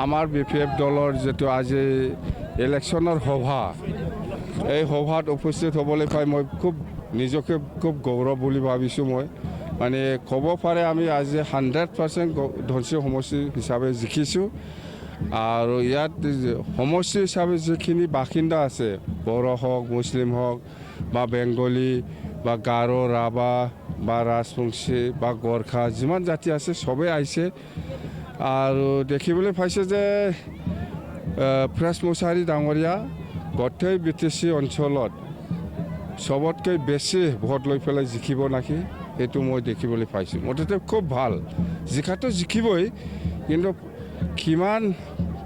আমাৰ BPF দলৰ যেটো আজি ইলেকশ্যনৰ সভা এই সভাত উপস্থিত হ'বলৈ পাই মই খুব নিজকে খুব গৌৰৱ বুলি ভাবিছোঁ মই মানে ক'ব পাৰে আমি আজি 100% ধনশী সমষ্টি হিচাপে জিকিছোঁ আৰু ইয়াত সমষ্টি হিচাপে যিখিনি বাসিন্দা আছে বড়ো হওক মুছলিম হওক বা বেংগলী বা গাৰো ৰাভা বা ৰাজবংশী বা গোৰ্খা যিমান জাতি আছে সবেই আহিছে আৰু দেখিবলৈ পাইছে যে প্ৰেছ মুছাহাৰী ডাঙৰীয়া গোটেই BTC অঞ্চলত সবতকৈ বেছি ভোট লৈ পেলাই জিকিব নাকি এইটো মই দেখিবলৈ পাইছোঁ মুঠতে খুব ভাল জিকাটো জিকিবই কিন্তু কিমান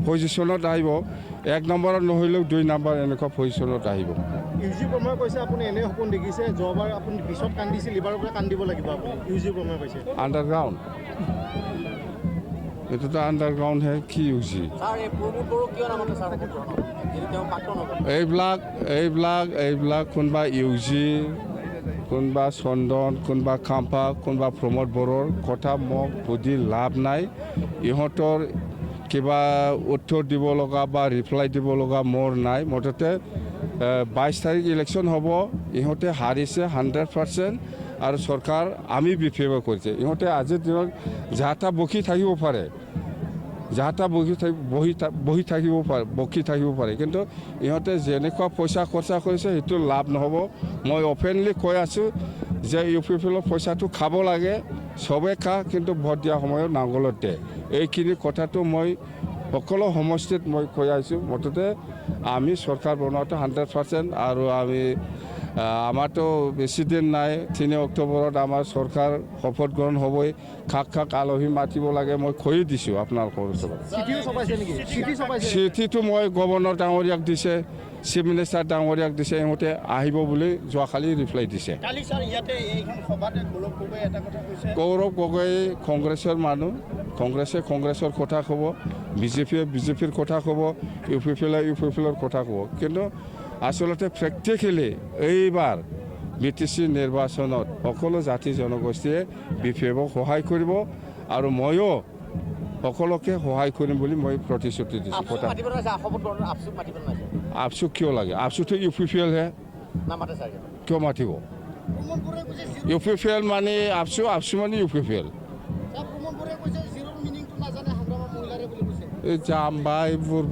পজিশ্যনত আহিব এক নম্বৰত নহলেও দুই নম্বৰ এনেকুৱা পজিশ্যনত আহিব ইউজি ব্ৰহ্মাই কৈছে আপুনি এনে সপোন দেখিছে যোৱাবাৰ আপুনি পিছত কান্দিছিল এবাৰৰ পৰা কান্দিব লাগিব আপুনি ইউজি ব্ৰহ্মাই কৈছে আণ্ডাৰগ্ৰাউণ্ড এটোতো আণ্ডাৰগ্ৰাউণ্ড হে কি ইউজি এইবিলাক কোনোবা ইউজি কোনোবা চন্দন কোনোবা খাম্পা কোনোবা প্ৰমোদ বড়োৰ কথা মোক বুজি লাভ নাই ইহঁতৰ কিবা উত্তৰ দিব লগা বা ৰিপ্লাই দিব লগা মোৰ নাই মুঠতে 22 তাৰিখ ইলেকশ্যন হ'ব ইহঁতে হাৰিছে 100% আৰু চৰকাৰ আমি BPF কৰিছে ইহঁতে আজিৰ দিনত যাতা বকি থাকিব পাৰে যাতা বহি থাকিব পাৰে কিন্তু ইহঁতে যেনেকুৱা পইচা খৰচা কৰিছে সেইটো লাভ নহ'ব মই অপেনলি কৈ আছোঁ যে UPFৰ পইচাটো খাব লাগে সবে খা কিন্তু ভোট দিয়া সময়ত নাঙলত দে এইখিনি কথাটো মই সকলো সমষ্টিত মই কৈ আছোঁ মুঠতে আমি চৰকাৰ বনোৱাটো 100% আৰু আমি আমাৰতো বেছি দিন নাই 3 অক্টোবৰত আমাৰ চৰকাৰ শপত গ্ৰহণ হ'বই খাক আলহী মাতিব লাগে মই কৈ দিছোঁ আপোনালোকৰ ওচৰত চিঠিটো মই গভৰ্ণৰ ডাঙৰীয়াক দিছে চিফ মিনিষ্টাৰ ডাঙৰীয়াক দিছে ইহঁতে আহিব বুলি যোৱাকালি ৰিপ্লাই দিছে গৌৰৱ গগৈ কংগ্ৰেছৰ মানুহ কংগ্ৰেছৰ কথা ক'ব বিজেপিৰ কথা ক'ব UPFৰ কথা ক'ব কিন্তু আসলতে প্ৰেক্টিকেলি এইবাৰ BTC নিৰ্বাচনত সকলো জাতি জনগোষ্ঠীয়ে BPFক সহায় কৰিব আৰু ময়ো সকলোকে সহায় কৰিম বুলি মই প্ৰতিশ্ৰুতি দিছোঁ কথা আপচু কিয় লাগে আপচুটো UPFL হে কিয় মাতিব UPFL মানে আপচু মানে UPFL এই জাম্বা এইবোৰ